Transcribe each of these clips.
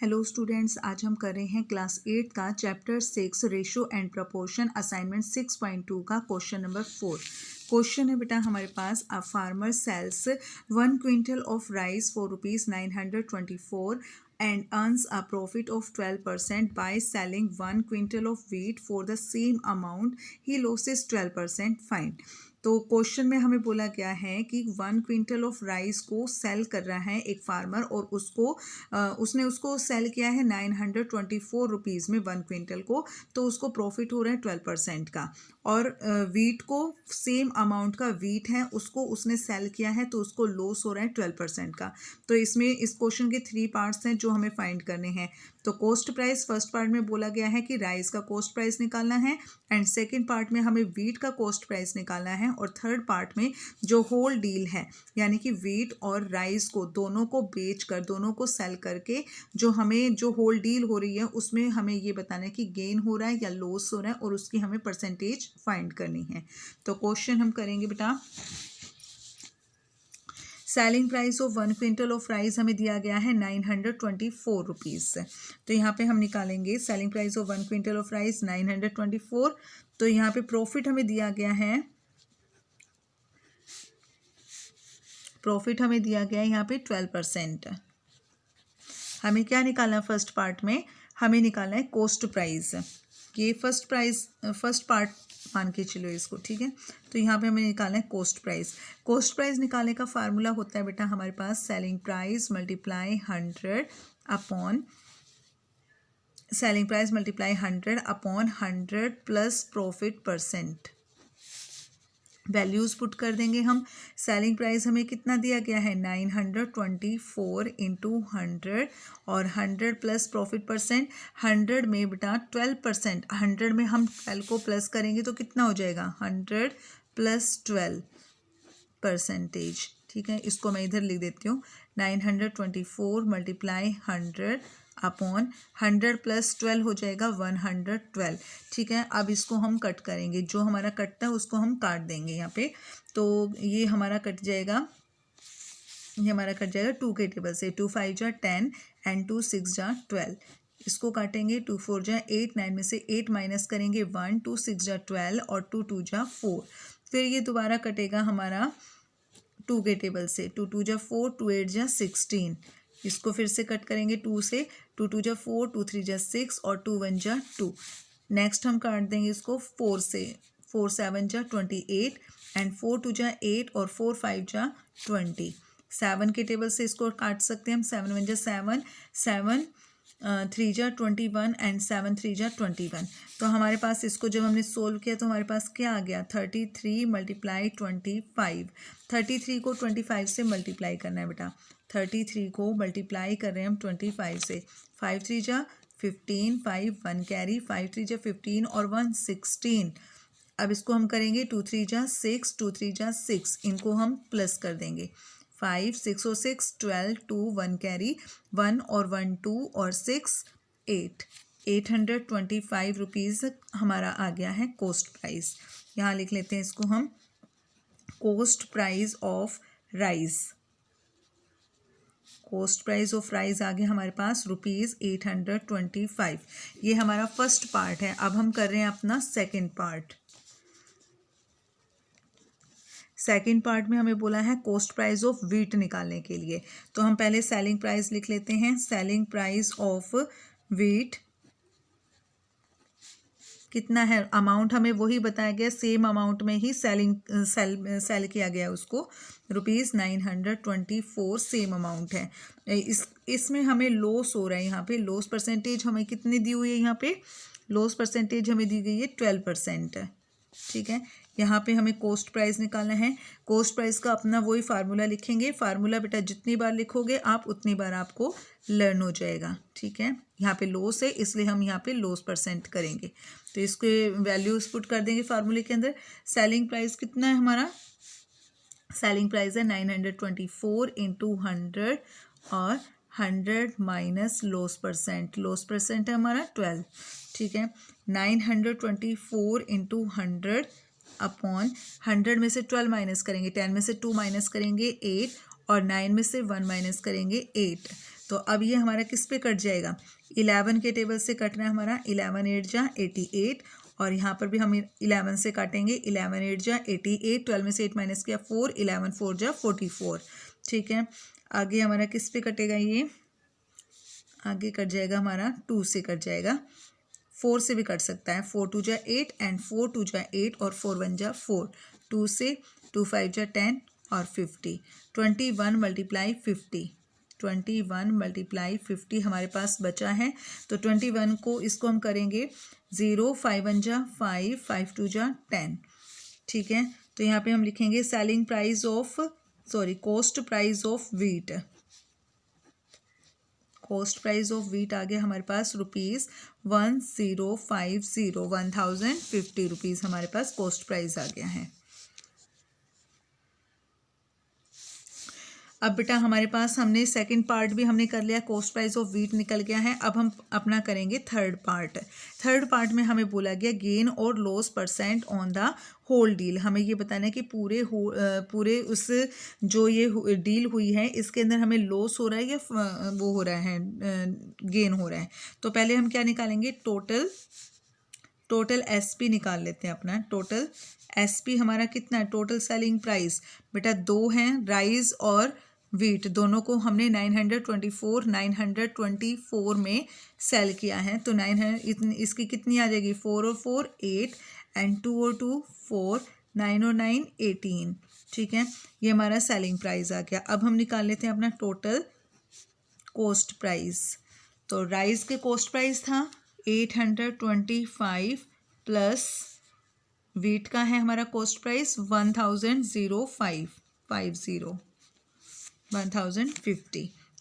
Hello students, आज हम कर रहे हैं क्लास 8 का chapter 6 ratio and proportion assignment 6.2 का क्वेश्चन नंबर 4। क्वेश्चन है बेटा हमारे पास, a farmer sells 1 quintal of rice for ₹924 and earns a profit of 12% by selling 1 quintal of wheat for the same amount. He loses 12%. Find. तो question में हमें बोला गया है कि 1 क्विंटल ऑफ राइस को सेल कर रहा है एक फार्मर और उसने उसको सेल किया है 924 रुपीज़ में 1 क्विंटल को, तो उसको प्रॉफिट हो रहा है 12% का। और वीट को सेम अमाउंट का वीट है, उसको उसने सेल किया है तो उसको लॉस हो रहा है 12% का। तो इसमें इस क्वेश्चन के 3 पार्ट्स हैं जो हमें फाइंड करने हैं। तो कॉस्ट प्राइस फर्स्ट पार्ट में बोला गया है कि राइस का कॉस्ट प्राइस निकालना है, एंड सेकंड पार्ट में हमें वीट का कॉस्ट प्राइस निकालना है, और थर्ड पार्ट में जो होल डील है यानी कि वीट और राइस को दोनों को बेचकर, दोनों को सेल करके जो हमें जो होल डील हो रही है उसमें हमें ये बताना है कि गेन हो रहा है या लॉस हो रहा है, और उसकी हमें परसेंटेज फाइंड करनी है। तो क्वेश्चन हम करेंगे बेटा, selling price of 1 quintal of rice हमें दिया गया है 924 रुपीज़। तो यहाँ पे हम निकालेंगे selling price of 1 quintal of rice 924। तो यहाँ पे प्रॉफिट हमें दिया गया है, यहाँ पे 12%। हमें क्या निकालना है फर्स्ट पार्ट में, हमें निकालना है कॉस्ट प्राइस। ये फर्स्ट पार्ट मान के चलो इसको, ठीक है। तो यहाँ पे हमें निकालना है कॉस्ट प्राइस। कॉस्ट प्राइस निकालने का फार्मूला होता है बेटा हमारे पास selling price multiply 100 upon 100 plus profit percent. Values put कर देंगे हम। सेलिंग प्राइस हमें कितना दिया गया है 924 इंटू 100 और 100 प्लस प्रॉफिट परसेंट। 100 में बेटा 12%, 100 में हम 12 को प्लस करेंगे तो कितना हो जाएगा 100 प्लस 12%। ठीक है, इसको मैं इधर लिख देती हूँ 924 मल्टीप्लाई 100 अपॉन 100 प्लस 12 हो जाएगा 112। ठीक है, अब इसको हम कट करेंगे, जो हमारा कटता है उसको हम काट देंगे यहाँ पे। तो ये हमारा कट जाएगा 2 के टेबल से। 2 5 जा 10 एंड 2 6 जा 12। इसको काटेंगे 2 4 जा 8, 9 में से 8 माइनस करेंगे 1, 2 6 जा 12 और 2 2 जा 4। फिर ये दोबारा कटेगा हमारा 2 के टेबल से। 2 2 जा 4, 2 8 जा 16। इसको फिर से कट करेंगे 2 से। 2 2 जा 4, 2 3 जा 6 और 2 1 जा 2। नेक्स्ट हम काट देंगे इसको 4 से। 4 7 जा 28 एंड 4 2 जा 8 और 4 5 जा 20। 7 के टेबल से इसको काट सकते हैं हम। 7 1 जा 7, 7 3 जा 21 एंड 7 3 जा 21। तो हमारे पास इसको जब हमने सोल्व किया तो हमारे पास क्या आ गया 33 मल्टीप्लाई 25। 33 को 25 से मल्टीप्लाई करना है बेटा। 33 को मल्टीप्लाई कर रहे हैं हम 25 से। 5 3 जा 15, 5 1 कैरी, 5 3 जा 15 और 1 16। अब इसको हम करेंगे 2 3 जा 6, 2 3 जा 6, इनको हम प्लस कर देंगे। 5 6 और 6 12, 2 1 कैरी, 1 और 1 2 और 6 8। 825 रुपीज़ हमारा आ गया है कॉस्ट प्राइस। यहाँ लिख लेते हैं इसको हम, cost price of rice. Cost price of rice आ गया हमारे पास ₹825। ये हमारा फर्स्ट पार्ट है। अब हम कर रहे हैं अपना सेकंड पार्ट। सेकंड पार्ट में हमें बोला है कॉस्ट प्राइस ऑफ वीट निकालने के लिए। तो हम पहले सेलिंग प्राइस लिख लेते हैं। सेलिंग प्राइस ऑफ वीट कितना है, अमाउंट हमें वही बताया गया, सेम अमाउंट में ही सेल किया गया उसको। ₹924 सेम अमाउंट है। इसमें हमें लॉस हो रहा है, यहाँ पे लॉस परसेंटेज हमें कितनी दी हुई है, यहाँ पे लॉस परसेंटेज हमें दी गई है 12% है। ठीक है, यहाँ पे हमें कॉस्ट प्राइस निकालना है। कॉस्ट प्राइस का अपना वही फार्मूला लिखेंगे। फार्मूला बेटा जितनी बार लिखोगे आप उतनी बार आपको लर्न हो जाएगा। ठीक है, यहाँ पे लॉस है इसलिए हम यहाँ पे लॉस परसेंट करेंगे। तो इसके वैल्यूज पुट कर देंगे फार्मूले के अंदर। सेलिंग प्राइस कितना है हमारा, सेलिंग प्राइस है 924 इंटू 100 और 100 माइनस लॉस परसेंट है हमारा 12। ठीक है, 924 इंटू 100 अपॉन 100 में से 12 माइनस करेंगे, 10 में से 2 माइनस करेंगे 8 और 9 में से 1 माइनस करेंगे 8। तो अब ये हमारा किस पे कट जाएगा, 11 के टेबल से कट रहा है हमारा, 11 8 जा 88, और यहाँ पर भी हम 11 से काटेंगे, 11 8 जा 88, 12 में से 8 माइनस किया 4, 11 4 जा 44, ठीक है। आगे हमारा किस पे कटेगा, ये आगे कट जाएगा हमारा 2 से कट जाएगा, 4 से भी कट सकता है, 4 2 जा 8 एंड 4 2 जा 8 और 4 1 जा 4, 2 से 2 5 जा 10 और 50, 21 मल्टीप्लाई 50, 21 मल्टीप्लाई 50 हमारे पास बचा है। तो 21 को इसको हम करेंगे 0, 5 1 जा 5, 5 2 जा 10, ठीक है। तो यहाँ पे हम लिखेंगे selling price of cost price of wheat, cost price of wheat आ गया हमारे पास ₹1050, 1050 रुपीज़ हमारे पास कॉस्ट प्राइस आ गया है। अब बेटा हमारे पास हमने सेकंड पार्ट भी हमने कर लिया, कॉस्ट प्राइस ऑफ वीट निकल गया है। अब हम अपना करेंगे थर्ड पार्ट। थर्ड पार्ट में हमें बोला गया गेन और loss percent on the whole deal. हमें ये बताना है कि पूरे उस जो ये डील हुई है इसके अंदर हमें लॉस हो रहा है या वो हो रहा है गेन हो रहा है। तो पहले हम क्या निकालेंगे, टोटल एसपी निकाल लेते हैं अपना। टोटल एसपी हमारा कितना है, टोटल सेलिंग प्राइस बेटा 2 हैं, राइस और वीट दोनों को हमने 924 में सेल किया है। तो 900 इसकी कितनी आ जाएगी, 4 और 4 8 एंड 2 और 2 4, 9 और 9 18, ठीक है। ये हमारा सेलिंग प्राइस आ गया। अब हम निकाल लेते हैं अपना टोटल कॉस्ट प्राइस। तो राइस के कॉस्ट प्राइस था 825 प्लस वीट का है हमारा कॉस्ट प्राइस 1050,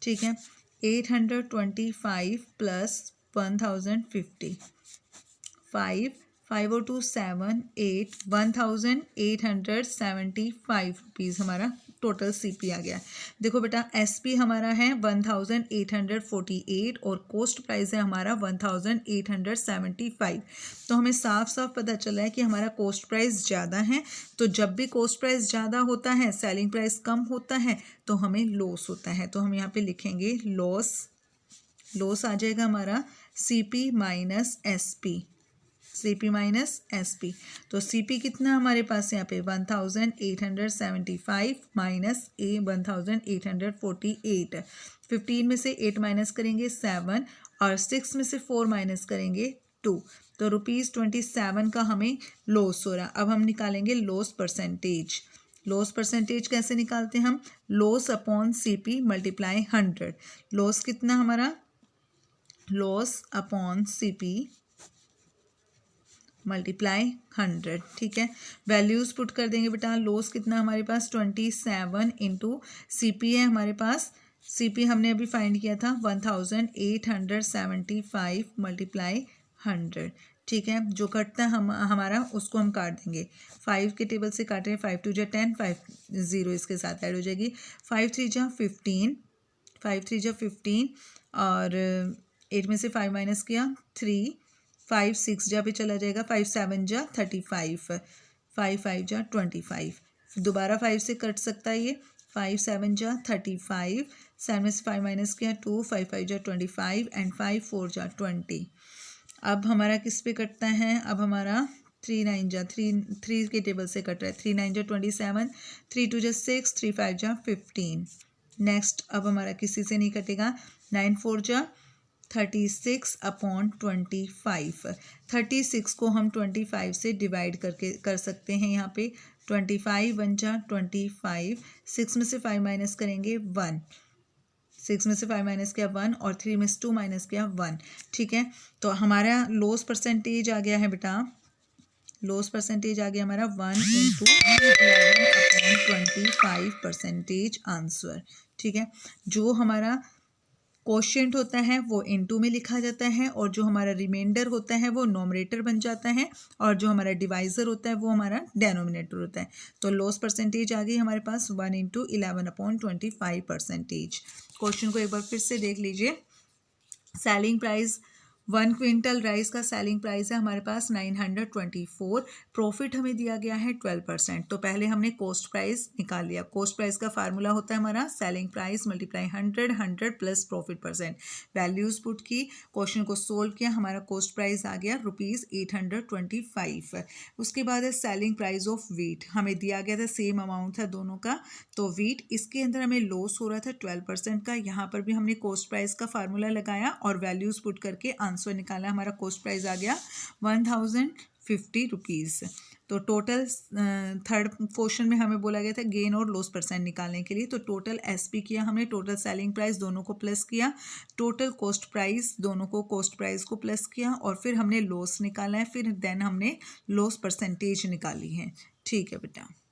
ठीक है। 825 प्लस 1050, 5 और 2 7 8, 1875 रुपीज़ हमारा टोटल सीपी आ गया। देखो बेटा एसपी हमारा है 1848 और कॉस्ट प्राइस है हमारा 1875। तो हमें साफ साफ पता चला है कि हमारा कॉस्ट प्राइस ज़्यादा है। तो जब भी कॉस्ट प्राइस ज़्यादा होता है, सेलिंग प्राइस कम होता है, तो हमें लॉस होता है। तो हम यहाँ पे लिखेंगे लॉस आ जाएगा हमारा CP minus SP, CP minus SP. तो सीपी कितना हमारे पास यहाँ पे 1875 माइनस 1848, 15 में से 8 माइनस करेंगे 7 और 6 में से 4 माइनस करेंगे 2, तो ₹27 का हमें लॉस हो रहा। अब हम निकालेंगे लॉस परसेंटेज। लॉस परसेंटेज कैसे निकालते हैं हम, loss upon CP multiply 100। Loss कितना हमारा, लॉस अपॉन सीपी मल्टीप्लाई 100, ठीक है। वैल्यूज़ पुट कर देंगे बेटा। लॉस कितना हमारे पास 27 इंटू सीपी है हमारे पास, सीपी हमने अभी फाइंड किया था 1875 मल्टीप्लाई 100, ठीक है। जो कटता है हमारा उसको हम काट देंगे। 5 के टेबल से काट रहे हैं, 5 2 जा 10, 5 0 इसके साथ ऐड हो जाएगी, 5 3 जा 15, 5 3 जा 15 और 8 में से 5 माइनस किया 3, 5 6 जा पे चला जाएगा, 5 7 जा 35, 5 5 जा 25, दोबारा 5 से कट सकता है ये, 5 7 जा 35, 7 में से 5 माइनस किया 2, 5 5 जा 25 एंड 5 4 जा 20। अब हमारा किस पे कटता है, अब हमारा 3 9 जा 3 के टेबल से कट रहा है, 3 9 जा 27, 3 2 जा 6, 3 5 जा 15। नेक्स्ट अब हमारा किसी से नहीं कटेगा, 9 4 जा 36 अपॉन 25। 36 को हम 25 से डिवाइड कर सकते हैं यहाँ पे, 25 1 जा 25, 6 में से 5 माइनस करेंगे 1, 6 में से 5 माइनस किया 1 और 3 में से 2 माइनस किया 1, ठीक है। तो हमारा लॉस परसेंटेज आ गया है बेटा, लॉस परसेंटेज आ गया हमारा 1 इंटू 11/25% आंसर, ठीक है। जो हमारा कोशेंट होता है वो इनटू में लिखा जाता है और जो हमारा रिमाइंडर होता है वो नोमरेटर बन जाता है और जो हमारा डिवाइज़र होता है वो हमारा डेनोमिनेटर होता है। तो लॉस परसेंटेज आ गई हमारे पास 1 इंटू 11/25%। क्वेश्चन को एक बार फिर से देख लीजिए। सेलिंग प्राइस 1 क्विंटल राइस का सेलिंग प्राइस है हमारे पास 924। प्रॉफिट हमें दिया गया है 12%। तो पहले हमने कॉस्ट प्राइस निकाल लिया। कॉस्ट प्राइस का फार्मूला होता है हमारा selling price multiply 100 plus profit percent. Values put की, क्वेश्चन को सोल्व किया, हमारा कॉस्ट प्राइस आ गया ₹825। उसके बाद है सेलिंग प्राइस ऑफ वीट। हमें दिया गया था सेम अमाउंट था दोनों का। तो वीट इसके अंदर हमें लॉस हो रहा था 12% का। यहाँ पर भी हमने कॉस्ट प्राइस का फार्मूला लगाया और वैल्यूज पुट करके आंसर निकाला। हमारा कॉस्ट प्राइस आ गया 1050 रुपीज़। तो टोटल थर्ड क्वेश्चन में हमें बोला गया था गेन और लॉस परसेंट निकालने के लिए। तो टोटल एसपी किया हमने, टोटल सेलिंग प्राइस दोनों को प्लस किया, टोटल कॉस्ट प्राइस दोनों को, कॉस्ट प्राइस को प्लस किया और फिर हमने लॉस निकाला है, फिर देन हमने लॉस परसेंटेज निकाली है। ठीक है बेटा।